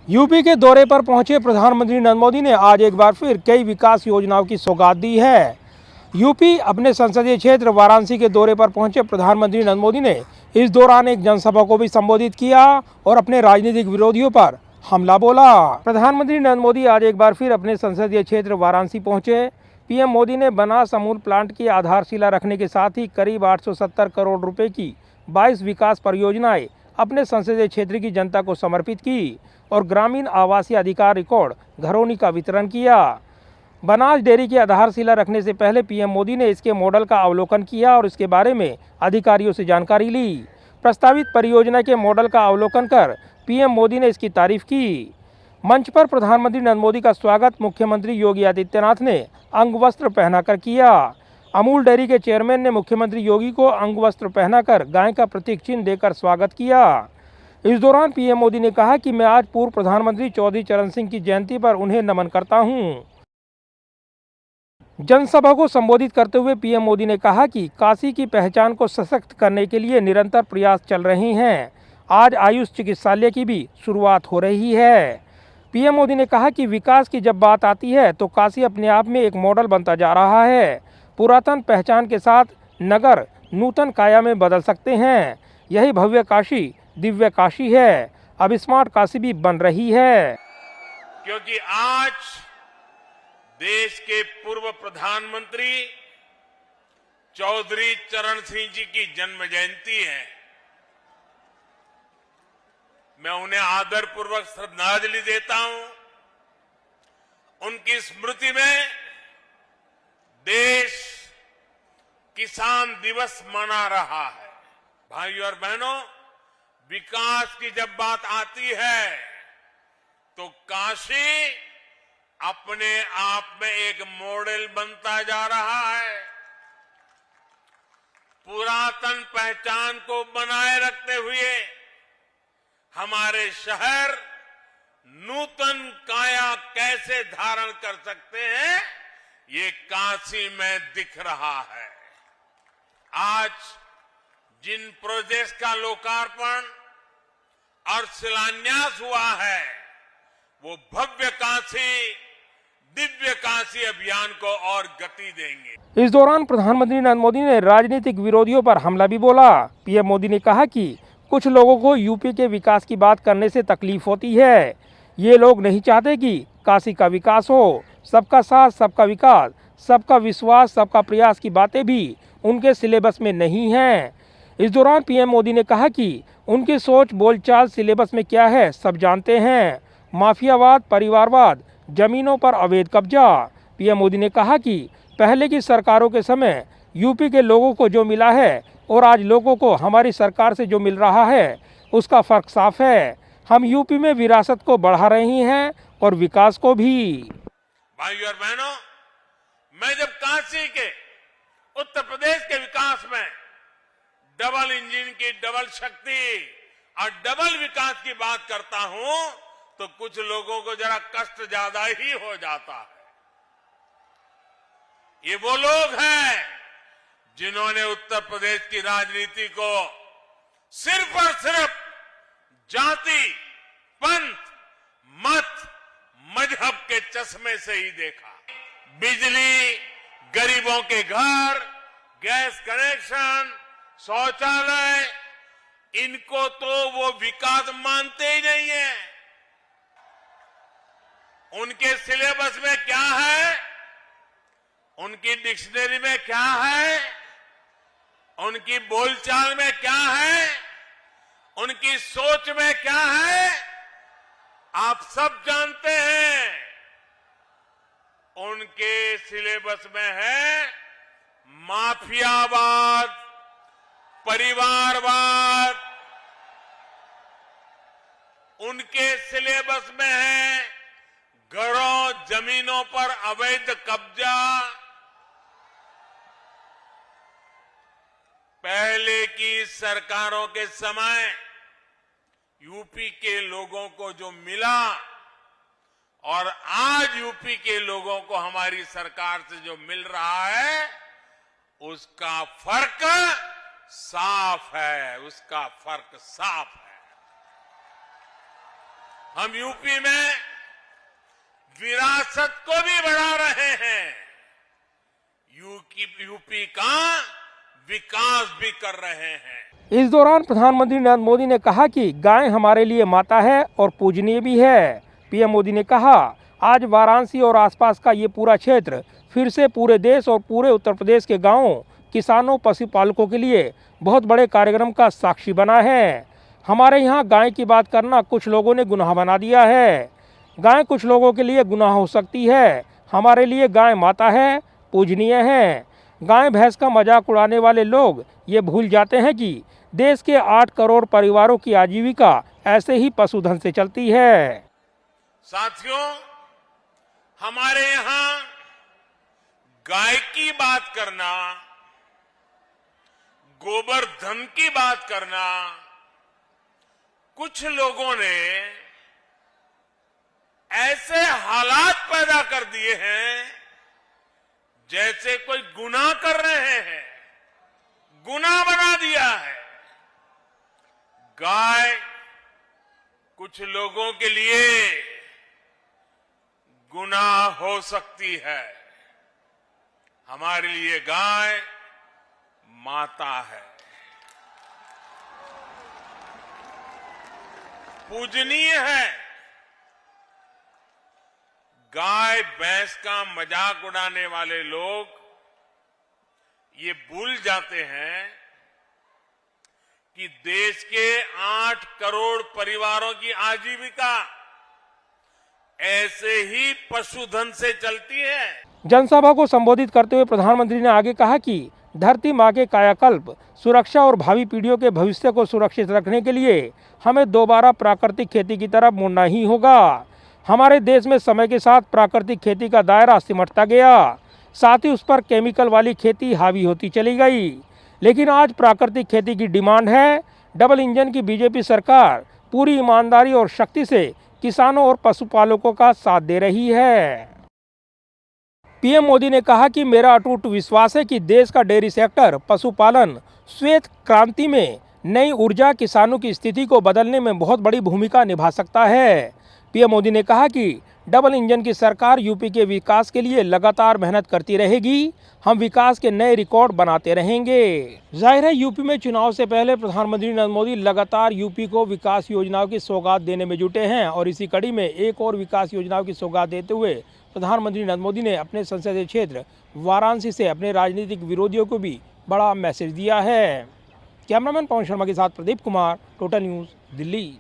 UP के दौरे पर पहुंचे प्रधानमंत्री नरेंद्र मोदी ने आज एक बार फिर कई विकास योजनाओं की सौगात दी है। यूपी अपने संसदीय क्षेत्र वाराणसी के दौरे पर पहुंचे प्रधानमंत्री नरेंद्र मोदी ने इस दौरान एक जनसभा को भी संबोधित किया और अपने राजनीतिक विरोधियों पर हमला बोला। प्रधानमंत्री नरेंद्र मोदी आज एक बार फिर अपने संसदीय क्षेत्र वाराणसी पहुंचे। पीएम मोदी ने बनास अमूल प्लांट की आधारशिला रखने के साथ ही करीब 870 करोड़ रुपए की 22 विकास परियोजनाएं अपने संसदीय क्षेत्र की जनता को समर्पित की और ग्रामीण आवासीय अधिकार रिकॉर्ड घरौनी का वितरण किया। बनास डेयरी की आधारशिला रखने से पहले पीएम मोदी ने इसके मॉडल का अवलोकन किया और इसके बारे में अधिकारियों से जानकारी ली। प्रस्तावित परियोजना के मॉडल का अवलोकन कर पीएम मोदी ने इसकी तारीफ की। मंच पर प्रधानमंत्री नरेंद्र मोदी का स्वागत मुख्यमंत्री योगी आदित्यनाथ ने अंगवस्त्र पहनाकर किया। अमूल डेयरी के चेयरमैन ने मुख्यमंत्री योगी को अंगवस्त्र पहनाकर गाय का प्रतीक चिन्ह देकर स्वागत किया। इस दौरान पीएम मोदी ने कहा कि मैं आज पूर्व प्रधानमंत्री चौधरी चरण सिंह की जयंती पर उन्हें नमन करता हूं। जनसभा को संबोधित करते हुए पीएम मोदी ने कहा कि काशी की पहचान को सशक्त करने के लिए निरंतर प्रयास चल रहे हैं। आज आयुष चिकित्सालय की भी शुरुआत हो रही है। पीएम मोदी ने कहा कि विकास की जब बात आती है तो काशी अपने आप में एक मॉडल बनता जा रहा है। पुरातन पहचान के साथ नगर नूतन काया में बदल सकते हैं। यही भव्य काशी दिव्य काशी है। अब स्मार्ट काशी भी बन रही है। क्योंकि आज देश के पूर्व प्रधानमंत्री चौधरी चरण सिंह जी की जन्म जयंती है। मैं उन्हें आदरपूर्वक श्रद्धांजलि देता हूं। उनकी स्मृति में देश किसान दिवस मना रहा है। भाइयों और बहनों, विकास की जब बात आती है तो काशी अपने आप में एक मॉडल बनता जा रहा है। पुरातन पहचान को बनाए रखते हुए हमारे शहर नूतन काया कैसे धारण कर सकते हैं, ये काशी में दिख रहा है। आज जिन प्रोजेक्ट्स का लोकार्पण और शिलान्यास हुआ है, वो भव्य काशी दिव्य काशी अभियान को और गति देंगे। इस दौरान प्रधानमंत्री नरेंद्र मोदी ने राजनीतिक विरोधियों पर हमला भी बोला। पीएम मोदी ने कहा कि कुछ लोगों को यूपी के विकास की बात करने से तकलीफ होती है। ये लोग नहीं चाहते कि काशी का विकास हो। सबका साथ सबका विकास, सबका विश्वास, सबका प्रयास की बातें भी उनके सिलेबस में नहीं हैं। इस दौरान पीएम मोदी ने कहा कि उनकी सोच बोलचाल सिलेबस में क्या है सब जानते हैं। माफियावाद, परिवारवाद, जमीनों पर अवैध कब्जा। पीएम मोदी ने कहा कि पहले की सरकारों के समय यूपी के लोगों को जो मिला है और आज लोगों को हमारी सरकार से जो मिल रहा है उसका फर्क साफ है। हम यूपी में विरासत को बढ़ा रहे हैं और विकास को भी। भाइयों और बहनों, मैं जब काशी के उत्तर प्रदेश के विकास में डबल इंजन की डबल शक्ति और डबल विकास की बात करता हूं तो कुछ लोगों को जरा कष्ट ज्यादा ही हो जाता है। ये वो लोग हैं जिन्होंने उत्तर प्रदेश की राजनीति को सिर्फ और सिर्फ जाति, पंथ, मत, मजहब के चश्मे से ही देखा। बिजली, गरीबों के घर, गैस कनेक्शन, शौचालय, इनको तो वो विकास मानते ही नहीं है। उनके सिलेबस में क्या है, उनकी डिक्शनरी में क्या है, उनकी बोलचाल में क्या है, उनकी सोच में क्या है, आप सब जानते हैं। उनके सिलेबस में है माफियावाद, परिवारवाद। उनके सिलेबस में है घरों, जमीनों पर अवैध कब्जा। पहले की सरकारों के समय यूपी के लोगों को जो मिला और आज यूपी के लोगों को हमारी सरकार से जो मिल रहा है, उसका फर्क साफ है। उसका फर्क साफ है। हम यूपी में विरासत को भी बढ़ा रहे हैं, यूपी का विकास भी कर रहे हैं। इस दौरान प्रधानमंत्री नरेंद्र मोदी ने कहा कि गाय हमारे लिए माता है और पूजनीय भी है। पीएम मोदी ने कहा, आज वाराणसी और आसपास का ये पूरा क्षेत्र फिर से पूरे देश और पूरे उत्तर प्रदेश के गांवों, किसानों, पशुपालकों के लिए बहुत बड़े कार्यक्रम का साक्षी बना है। हमारे यहाँ गाय की बात करना कुछ लोगों ने गुनाह बना दिया है। गाय कुछ लोगों के लिए गुनाह हो सकती है, हमारे लिए गाय माता है, पूजनीय है। गाय भैंस का मजाक उड़ाने वाले लोग ये भूल जाते हैं कि देश के 8 करोड़ परिवारों की आजीविका ऐसे ही पशुधन से चलती है। साथियों, हमारे यहाँ गाय की बात करना, गोबर धन की बात करना, कुछ लोगों ने ऐसे हालात पैदा कर दिए हैं जैसे कोई गुनाह कर रहे हैं, गुनाह बना दिया है। गाय कुछ लोगों के लिए गुनाह हो सकती है, हमारे लिए गाय माता है, पूजनीय है। गाय भैंस का मजाक उड़ाने वाले लोग ये भूल जाते हैं कि देश के 8 करोड़ परिवारों की आजीविका ऐसे ही पशुधन से चलती है। जनसभा को संबोधित करते हुए प्रधानमंत्री ने आगे कहा कि धरती माँ के कायाकल्प, सुरक्षा और भावी पीढ़ियों के भविष्य को सुरक्षित रखने के लिए हमें दोबारा प्राकृतिक खेती की तरफ मुड़ना ही होगा। हमारे देश में समय के साथ प्राकृतिक खेती का दायरा सिमटता गया, साथ ही उस पर केमिकल वाली खेती हावी होती चली गई। लेकिन आज प्राकृतिक खेती की डिमांड है। डबल इंजन की बीजेपी सरकार पूरी ईमानदारी और शक्ति से किसानों और पशुपालकों का साथ दे रही है। पीएम मोदी ने कहा कि मेरा अटूट विश्वास है कि देश का डेयरी सेक्टर, पशुपालन, श्वेत क्रांति में नई ऊर्जा किसानों की स्थिति को बदलने में बहुत बड़ी भूमिका निभा सकता है। पीएम मोदी ने कहा कि डबल इंजन की सरकार यूपी के विकास के लिए लगातार मेहनत करती रहेगी। हम विकास के नए रिकॉर्ड बनाते रहेंगे। जाहिर है, यूपी में चुनाव से पहले प्रधानमंत्री नरेंद्र मोदी लगातार यूपी को विकास योजनाओं की सौगात देने में जुटे हैं और इसी कड़ी में एक और विकास योजनाओं की सौगात देते हुए प्रधानमंत्री नरेंद्र मोदी ने अपने संसदीय क्षेत्र वाराणसी से अपने राजनीतिक विरोधियों को भी बड़ा मैसेज दिया है। कैमरामैन पवन शर्मा के साथ प्रदीप कुमार, टोटल न्यूज़, दिल्ली।